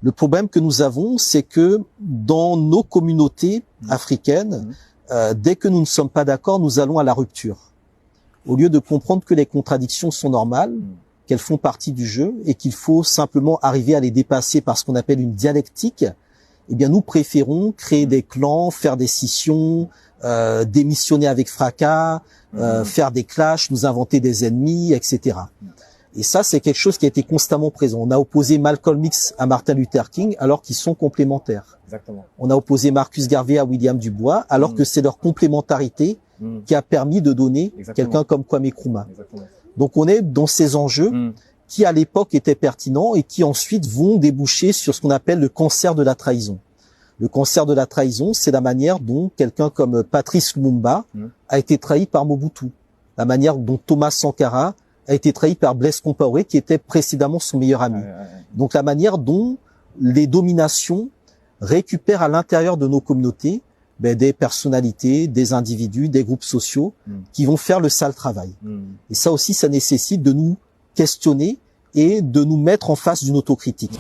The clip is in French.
Le problème que nous avons, c'est que dans nos communautés africaines, dès que nous ne sommes pas d'accord, nous allons à la rupture. Au lieu de comprendre que les contradictions sont normales, qu'elles font partie du jeu et qu'il faut simplement arriver à les dépasser par ce qu'on appelle une dialectique, eh bien nous préférons créer des clans, faire des scissions, démissionner avec fracas, faire des clashs, nous inventer des ennemis, etc. Et ça, c'est quelque chose qui a été constamment présent. On a opposé Malcolm X à Martin Luther King alors qu'ils sont complémentaires. Exactement. On a opposé Marcus Garvey à William Du Bois alors que c'est leur complémentarité qui a permis de donner quelqu'un comme Kwame Nkrumah. Exactement. Donc on est dans ces enjeux qui à l'époque étaient pertinents et qui ensuite vont déboucher sur ce qu'on appelle le cancer de la trahison. Le cancer de la trahison, c'est la manière dont quelqu'un comme Patrice Lumumba a été trahi par Mobutu. La manière dont Thomas Sankara a été trahi par Blaise Compaoré, qui était précédemment son meilleur ami. Donc la manière dont les dominations récupèrent à l'intérieur de nos communautés des personnalités, des individus, des groupes sociaux qui vont faire le sale travail. Et ça aussi, ça nécessite de nous questionner et de nous mettre en face d'une autocritique.